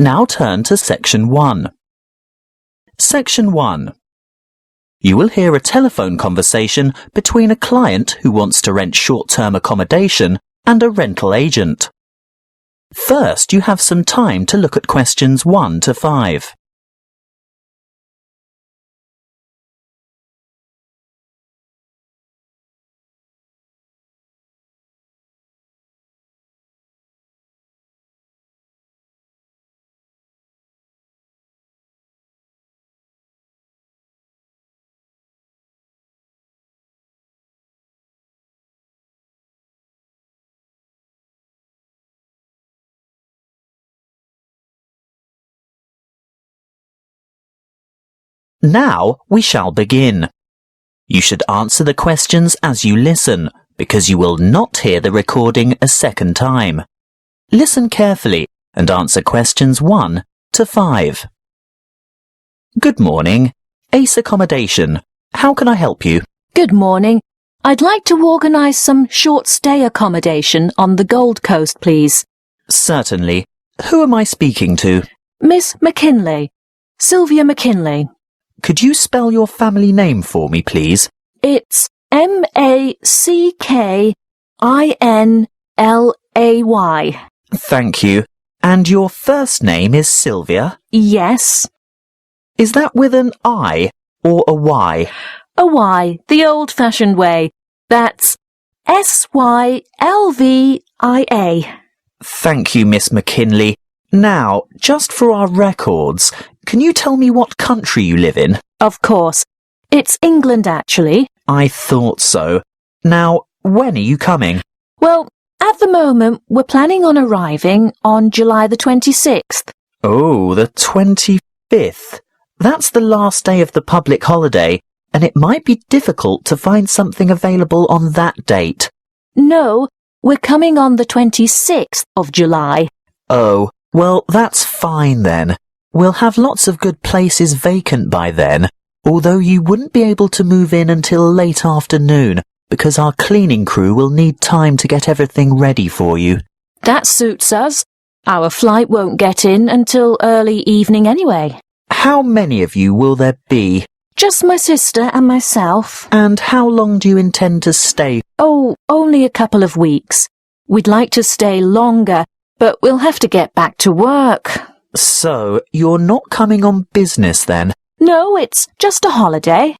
Now turn to Section 1. Section 1. You will hear a telephone conversation between a client who wants to rent short-term accommodation and a rental agent. First, you have some time to look at questions 1 to 5. Now we shall begin. You should answer the questions as you listen, because you will not hear the recording a second time. Listen carefully and answer questions 1 to 5. Good morning. Ace Accommodation. How can I help you? Good morning. I'd like to organise some short stay accommodation on the Gold Coast, please. Certainly. Who am I speaking to? Miss McKinley. Sylvia McKinley. Could you spell your family name for me, please? It's Mackynlay. Thank you. And your first name is Sylvia? Yes. Is that with an I or a Y? A Y, the old-fashioned way. That's Sylvia. Thank you, Miss McKinley. Now, just for our records, can you tell me what country you live in? Of course. It's England, actually. I thought so. Now, when are you coming? Well, at the moment, we're planning on arriving on July the 26th. Oh, the 25th. That's the last day of the public holiday, and it might be difficult to find something available on that date. No, we're coming on the 26th of July. Oh, well, that's fine then. We'll have lots of good places vacant by then, although you wouldn't be able to move in until late afternoon, because our cleaning crew will need time to get everything ready for you. That suits us. Our flight won't get in until early evening anyway. How many of you will there be? Just my sister and myself. And how long do you intend to stay? Oh, only a couple of weeks. We'd like to stay longer, but we'll have to get back to work. So, you're not coming on business then? No, it's just a holiday.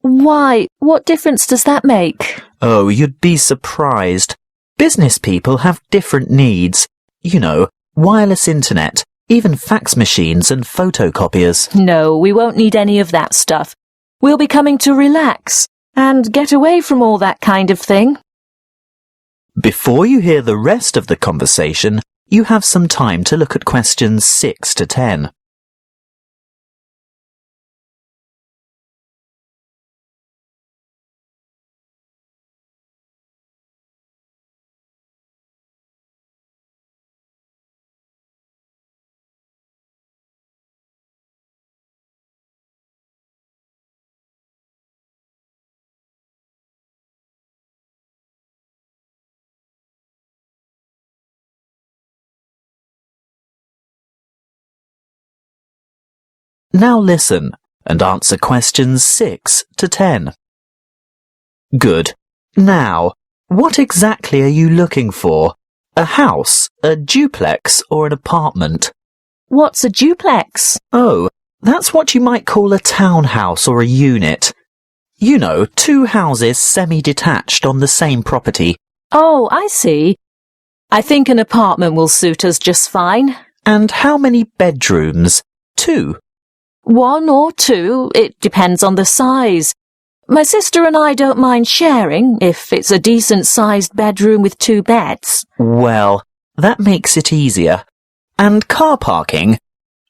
Why? What difference does that make? Oh, you'd be surprised. Business people have different needs. You know, wireless internet, even fax machines and photocopiers. No, we won't need any of that stuff. We'll be coming to relax and get away from all that kind of thing. Before you hear the rest of the conversation, you have some time to look at questions 6 to 10. Now listen and answer questions 6 to 10. Good. Now, what exactly are you looking for? A house, a duplex, or an apartment? What's a duplex? Oh, that's what you might call a townhouse or a unit. You know, 2 houses semi-detached on the same property. Oh, I see. I think an apartment will suit us just fine. And how many bedrooms? 2. 1 or 2, it depends on the size. My sister and I don't mind sharing if it's a decent-sized bedroom with 2 beds. Well, that makes it easier. And car parking?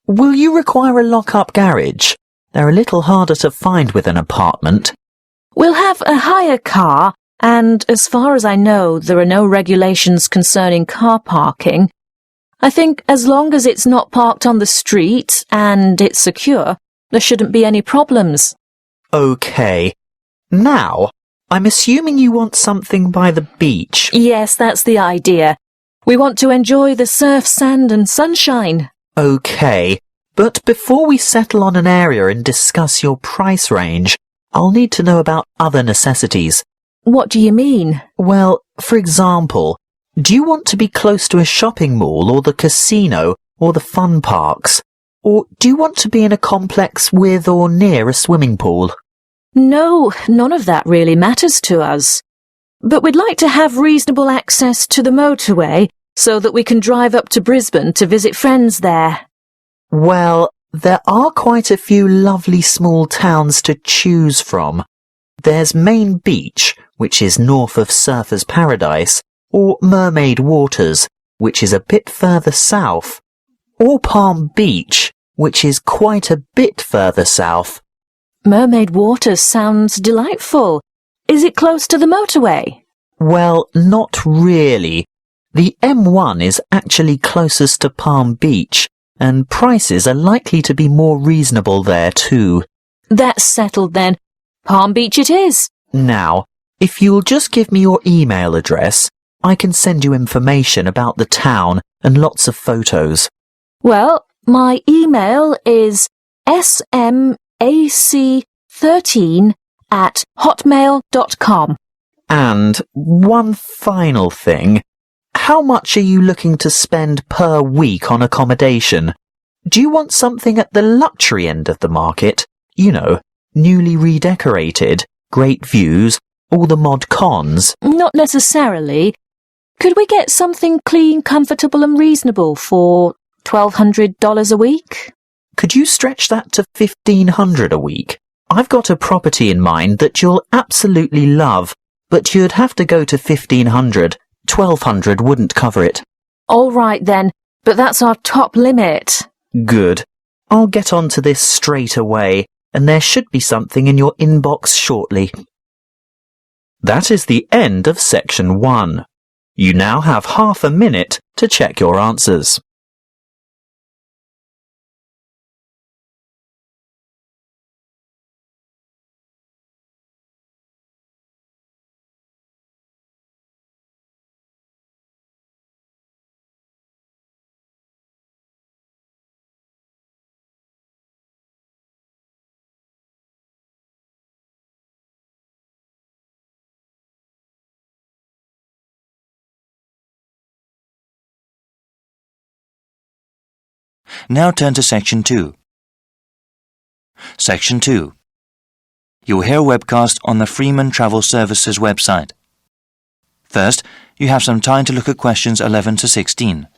Will you require a lock-up garage? They're a little harder to find with an apartment. We'll have a hire car, and as far as I know, there are no regulations concerning car parking. I think as long as it's not parked on the street and it's secure, there shouldn't be any problems. OK. Now, I'm assuming you want something by the beach. Yes, that's the idea. We want to enjoy the surf, sand and sunshine. Okay, but before we settle on an area and discuss your price range, I'll need to know about other necessities. What do you mean? Well, for example, do you want to be close to a shopping mall or the casino or the fun parks? Or do you want to be in a complex with or near a swimming pool? No, none of that really matters to us. But we'd like to have reasonable access to the motorway so that we can drive up to Brisbane to visit friends there. Well, there are quite a few lovely small towns to choose from. There's Main Beach, which is north of Surfer's Paradise, or Mermaid Waters, which is a bit further south, or Palm Beach, which is quite a bit further south. Mermaid Waters sounds delightful. Is it close to the motorway? Well, not really. The M1 is actually closest to Palm Beach, and prices are likely to be more reasonable there too. That's settled then. Palm Beach it is. Now, if you'll just give me your email address, I can send you information about the town and lots of photos. Well, my email is smac13@hotmail.com. And one final thing. How much are you looking to spend per week on accommodation? Do you want something at the luxury end of the market? You know, newly redecorated, great views, all the mod cons? Not necessarily. Could we get something clean, comfortable and reasonable for $1,200 a week? Could you stretch that to $1,500 a week? I've got a property in mind that you'll absolutely love, but you'd have to go to $1,500. $1,200 wouldn't cover it. All right then, but that's our top limit. Good. I'll get onto this straight away, and there should be something in your inbox shortly. That is the end of section 1. You now have half a minute to check your answers. Now turn to Section 2. Section 2. You'll hear a webcast on the Freeman Travel Services website. First, you have some time to look at questions 11 to 16.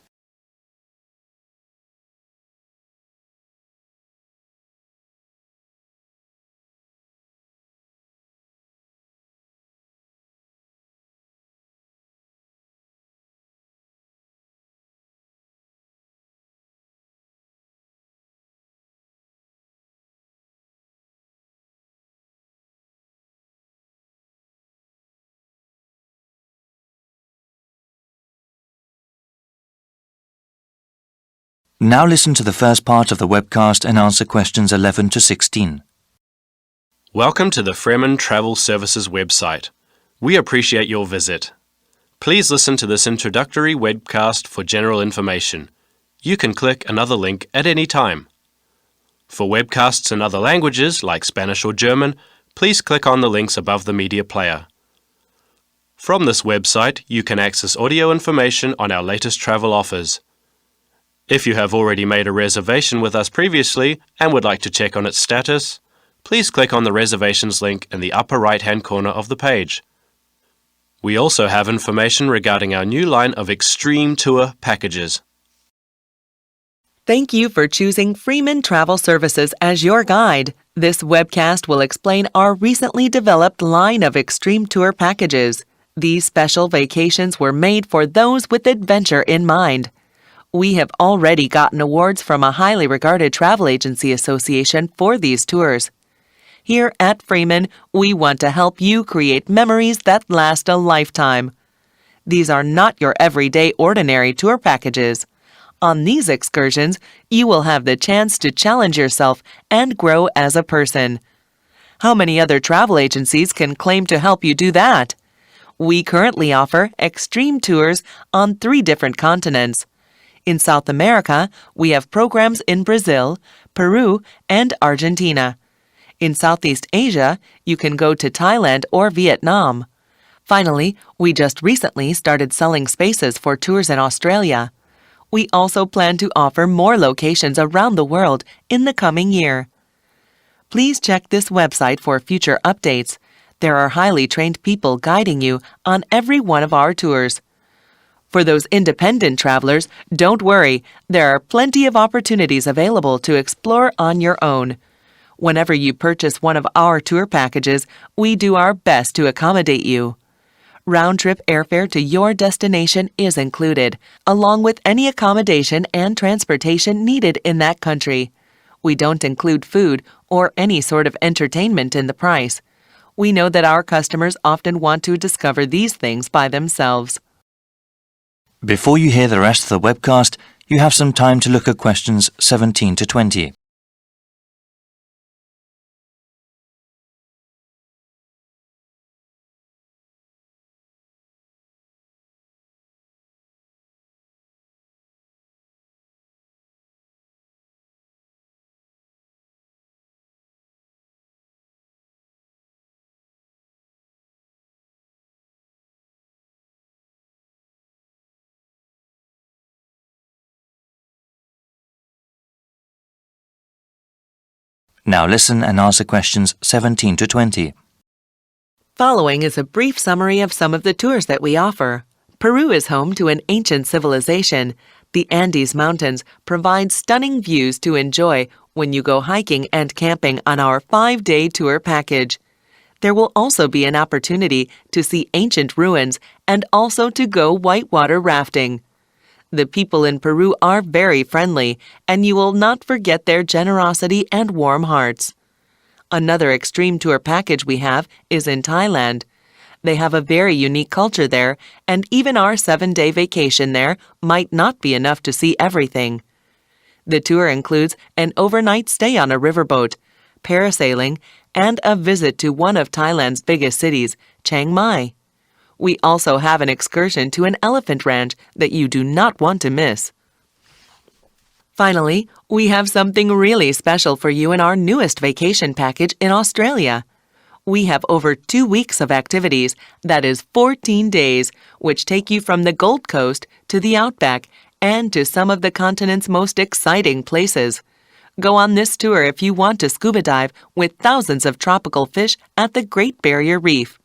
Now listen to the first part of the webcast and answer questions 11 to 16. Welcome to the Freeman Travel Services website. We appreciate your visit. Please listen to this introductory webcast for general information. You can click another link at any time. For webcasts in other languages like Spanish or German, please click on the links above the media player. From this website, you can access audio information on our latest travel offers. If you have already made a reservation with us previously and would like to check on its status, please click on the reservations link in the upper right-hand corner of the page. We also have information regarding our new line of Extreme Tour packages. Thank you for choosing Freeman Travel Services as your guide. This webcast will explain our recently developed line of Extreme Tour packages. These special vacations were made for those with adventure in mind. We have already gotten awards from a highly regarded travel agency association for these tours. Here at Freeman, we want to help you create memories that last a lifetime. These are not your everyday ordinary tour packages. On these excursions, you will have the chance to challenge yourself and grow as a person. How many other travel agencies can claim to help you do that? We currently offer extreme tours on 3 different continents. In South America, we have programs in Brazil, Peru, and Argentina. In Southeast Asia, you can go to Thailand or Vietnam. Finally, we just recently started selling spaces for tours in Australia. We also plan to offer more locations around the world in the coming year. Please check this website for future updates. There are highly trained people guiding you on every one of our tours. For those independent travelers, don't worry, there are plenty of opportunities available to explore on your own. Whenever you purchase one of our tour packages, we do our best to accommodate you. Round-trip airfare to your destination is included, along with any accommodation and transportation needed in that country. We don't include food or any sort of entertainment in the price. We know that our customers often want to discover these things by themselves. Before you hear the rest of the webcast, you have some time to look at questions 17 to 20. Now listen and answer questions 17 to 20. Following is a brief summary of some of the tours that we offer. Peru is home to an ancient civilization. The Andes Mountains provide stunning views to enjoy when you go hiking and camping on our 5-day tour package. There will also be an opportunity to see ancient ruins and also to go whitewater rafting. The people in Peru are very friendly, and you will not forget their generosity and warm hearts. Another extreme tour package we have is in Thailand. They have a very unique culture there, and even our 7-day vacation there might not be enough to see everything. The tour includes an overnight stay on a riverboat, parasailing, and a visit to one of Thailand's biggest cities, Chiang Mai. We also have an excursion to an elephant ranch that you do not want to miss. Finally, we have something really special for you in our newest vacation package in Australia. We have over 2 weeks of activities, that is 14 days, which take you from the Gold Coast to the Outback and to some of the continent's most exciting places. Go on this tour if you want to scuba dive with thousands of tropical fish at the Great Barrier Reef.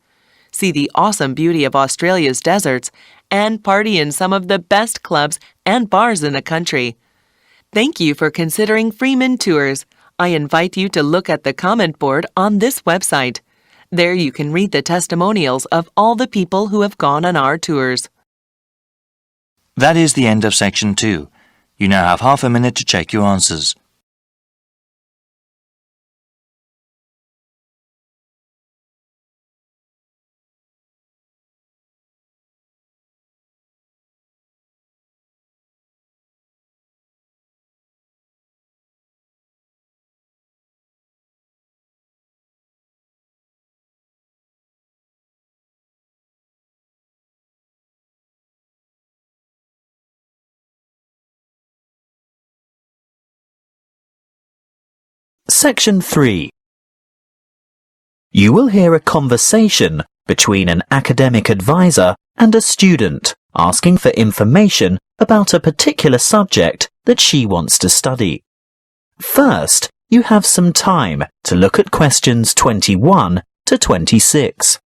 See the awesome beauty of Australia's deserts, and party in some of the best clubs and bars in the country. Thank you for considering Freeman Tours. I invite you to look at the comment board on this website. There you can read the testimonials of all the people who have gone on our tours. That is the end of section 2. You now have half a minute to check your answers. Section 3. You will hear a conversation between an academic advisor and a student asking for information about a particular subject that she wants to study. First, you have some time to look at questions 21 to 26.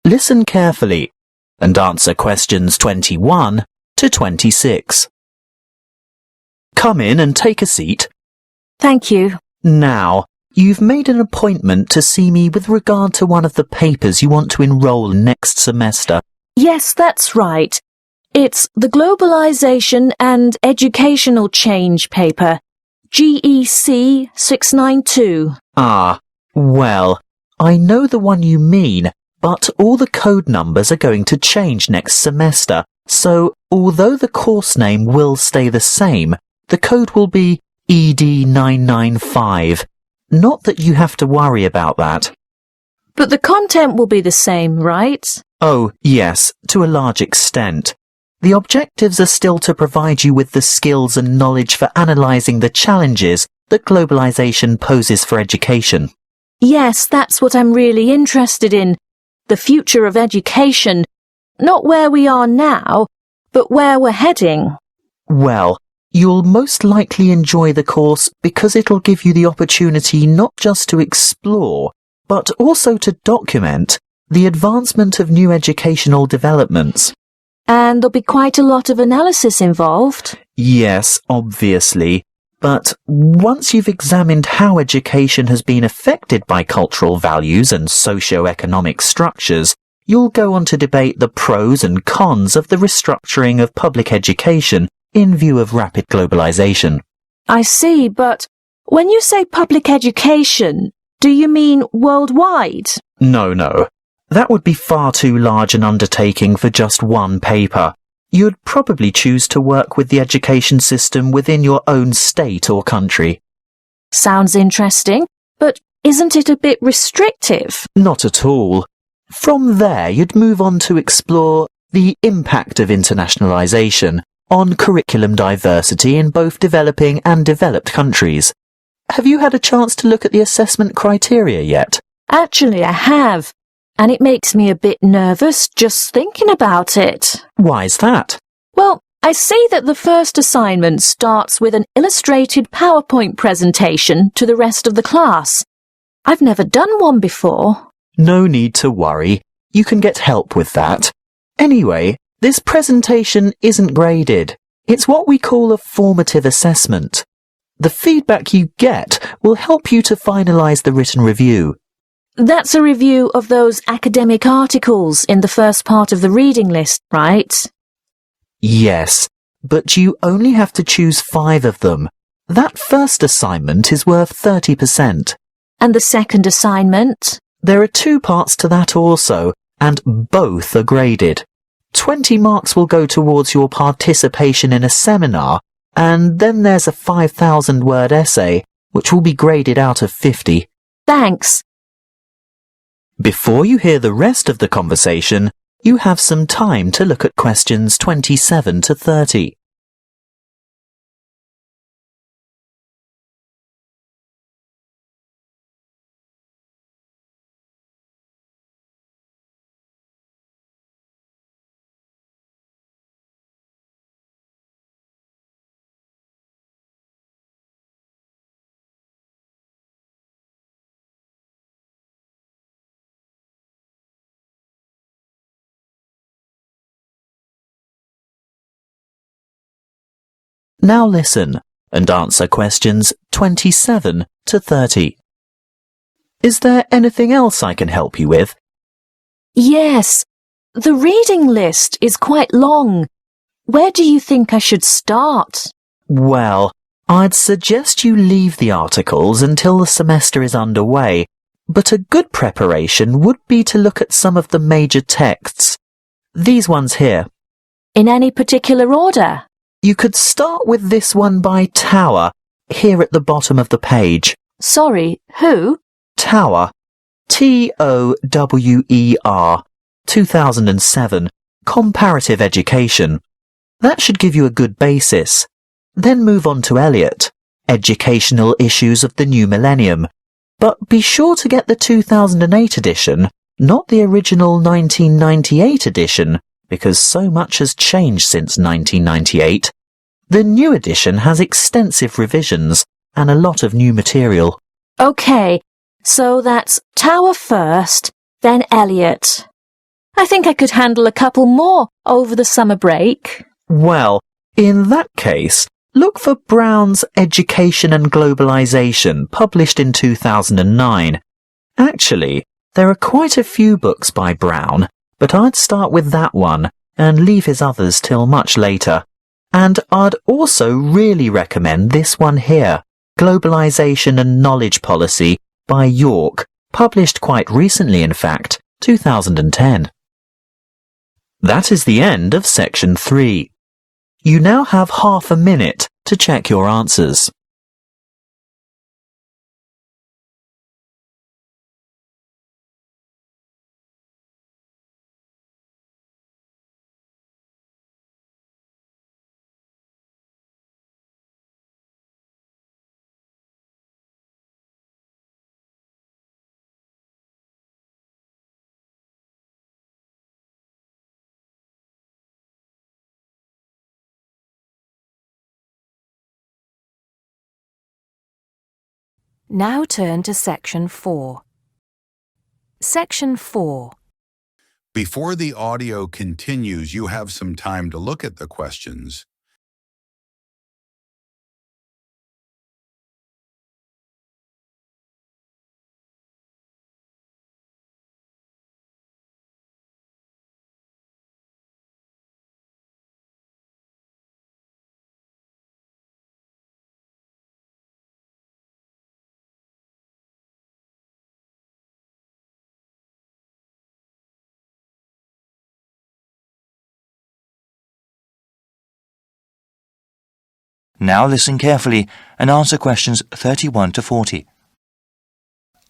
Listen carefully and answer questions 21 to 26. Come in and take a seat. Thank you. Now, you've made an appointment to see me with regard to one of the papers you want to enroll next semester. Yes, that's right. It's the Globalization and Educational Change paper, GEC 692. Ah, well, I know the one you mean, but all the code numbers are going to change next semester, so although the course name will stay the same, the code will be ED995. Not that you have to worry about that. But the content will be the same, right? Oh, yes, to a large extent. The objectives are still to provide you with the skills and knowledge for analysing the challenges that globalisation poses for education. Yes, that's what I'm really interested in. The future of education. Not where we are now, but where we're heading. Well, you'll most likely enjoy the course because it'll give you the opportunity not just to explore, but also to document the advancement of new educational developments. And there'll be quite a lot of analysis involved. Yes, obviously. But once you've examined how education has been affected by cultural values and socio-economic structures, you'll go on to debate the pros and cons of the restructuring of public education in view of rapid globalization. I see, but when you say public education, do you mean worldwide? No. That would be far too large an undertaking for just one paper. You'd probably choose to work with the education system within your own state or country. Sounds interesting, but isn't it a bit restrictive? Not at all. From there, you'd move on to explore the impact of internationalization on curriculum diversity in both developing and developed countries. Have you had a chance to look at the assessment criteria yet? Actually, I have. And it makes me a bit nervous just thinking about it. Why's that? Well, I see that the first assignment starts with an illustrated PowerPoint presentation to the rest of the class. I've never done one before. No need to worry. You can get help with that. Anyway, this presentation isn't graded. It's what we call a formative assessment. The feedback you get will help you to finalise the written review. That's a review of those academic articles in the first part of the reading list, right? Yes, but you only have to choose 5 of them. That first assignment is worth 30%. And the second assignment? There are 2 parts to that also, and both are graded. 20 marks will go towards your participation in a seminar, and then there's a 5,000-word essay, which will be graded out of 50. Thanks. Before you hear the rest of the conversation, you have some time to look at questions 27 to 30. Now listen and answer questions 27 to 30. Is there anything else I can help you with? Yes. The reading list is quite long. Where do you think I should start? Well, I'd suggest you leave the articles until the semester is underway, but a good preparation would be to look at some of the major texts. These ones here. In any particular order? You could start with this one by Tower, here at the bottom of the page. Sorry, who? Tower. Tower. 2007. Comparative Education. That should give you a good basis. Then move on to Eliot. Educational Issues of the New Millennium. But be sure to get the 2008 edition, not the original 1998 edition, because so much has changed since 1998. The new edition has extensive revisions and a lot of new material. OK, so that's Tower first, then Eliot. I think I could handle a couple more over the summer break. Well, in that case, look for Brown's Education and Globalization, published in 2009. Actually, there are quite a few books by Brown, but I'd start with that one and leave his others till much later. And I'd also really recommend this one here, Globalization and Knowledge Policy by York, published quite recently in fact, 2010. That is the end of section 3. You now have half a minute to check your answers. Now turn to Section 4. Section 4. Before the audio continues, you have some time to look at the questions. Now listen carefully and answer questions 31 to 40.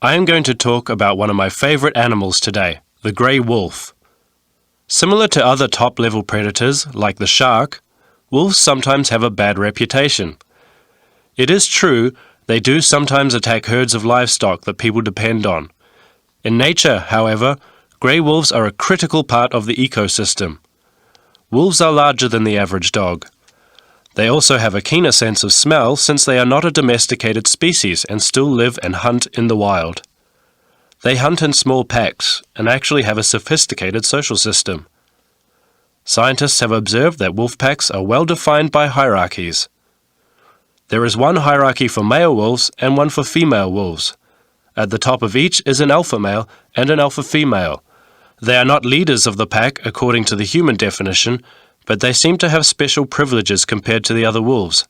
I am going to talk about one of my favorite animals today, the grey wolf. Similar to other top-level predators, like the shark, wolves sometimes have a bad reputation. It is true, they do sometimes attack herds of livestock that people depend on. In nature, however, grey wolves are a critical part of the ecosystem. Wolves are larger than the average dog. They also have a keener sense of smell since they are not a domesticated species and still live and hunt in the wild. They hunt in small packs and actually have a sophisticated social system. Scientists have observed that wolf packs are well defined by hierarchies. There is one hierarchy for male wolves and one for female wolves. At the top of each is an alpha male and an alpha female. They are not leaders of the pack according to the human definition, but they seem to have special privileges compared to the other wolves.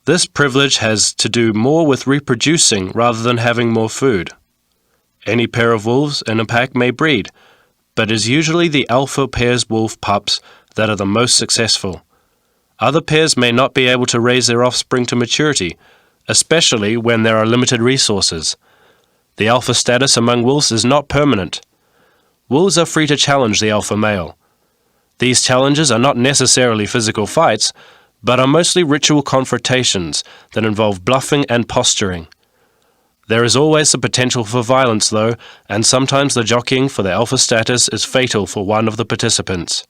This privilege has to do more with reproducing rather than having more food. Any pair of wolves in a pack may breed, but it is usually the alpha pair's wolf pups that are the most successful. Other pairs may not be able to raise their offspring to maturity, especially when there are limited resources. The alpha status among wolves is not permanent. Wolves are free to challenge the alpha male. These challenges are not necessarily physical fights, but are mostly ritual confrontations that involve bluffing and posturing. There is always the potential for violence, though, and sometimes the jockeying for the alpha status is fatal for one of the participants.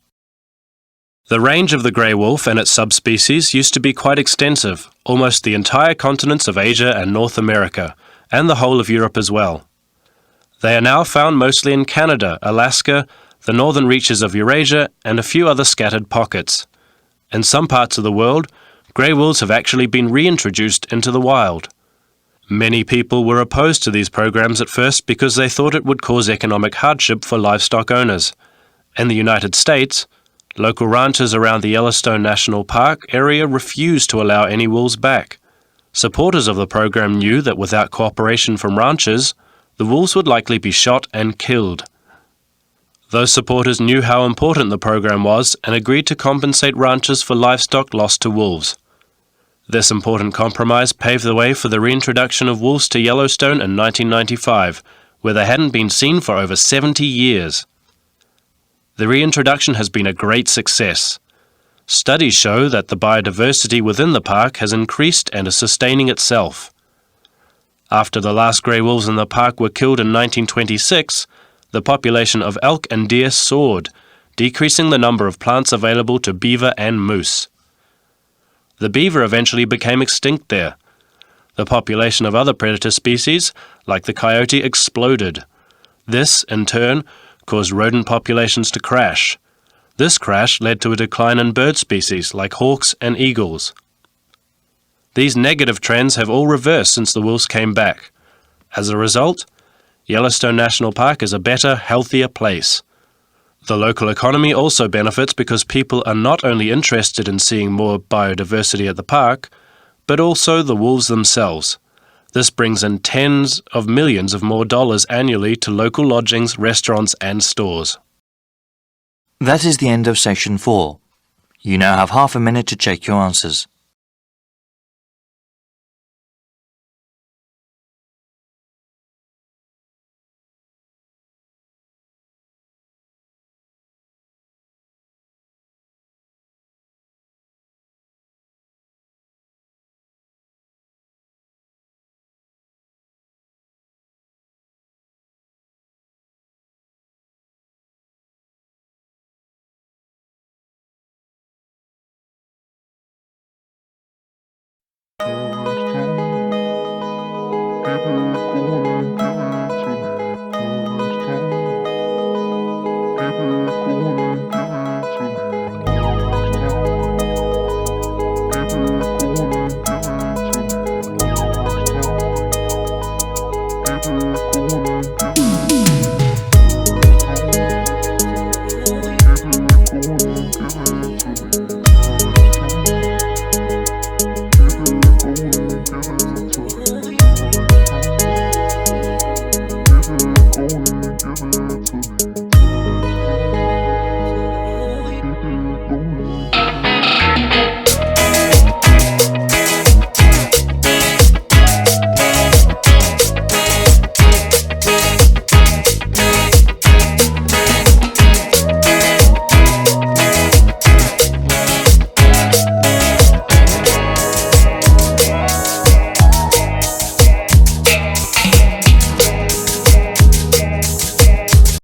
The range of the grey wolf and its subspecies used to be quite extensive, almost the entire continents of Asia and North America, and the whole of Europe as well. They are now found mostly in Canada, Alaska, the northern reaches of Eurasia, and a few other scattered pockets. In some parts of the world, grey wolves have actually been reintroduced into the wild. Many people were opposed to these programs at first because they thought it would cause economic hardship for livestock owners. In the United States, local ranchers around the Yellowstone National Park area refused to allow any wolves back. Supporters of the program knew that without cooperation from ranchers, the wolves would likely be shot and killed. Those supporters knew how important the program was and agreed to compensate ranchers for livestock lost to wolves. This important compromise paved the way for the reintroduction of wolves to Yellowstone in 1995, where they hadn't been seen for over 70 years. The reintroduction has been a great success. Studies show that the biodiversity within the park has increased and is sustaining itself. After the last grey wolves in the park were killed in 1926, the population of elk and deer soared, decreasing the number of plants available to beaver and moose. The beaver eventually became extinct there. The population of other predator species, like the coyote, exploded. This, in turn, caused rodent populations to crash. This crash led to a decline in bird species like hawks and eagles. These negative trends have all reversed since the wolves came back. As a result, Yellowstone National Park is a better, healthier place. The local economy also benefits because people are not only interested in seeing more biodiversity at the park, but also the wolves themselves. This brings in tens of millions of more dollars annually to local lodgings, restaurants and stores. That is the end of section 4. You now have half a minute to check your answers.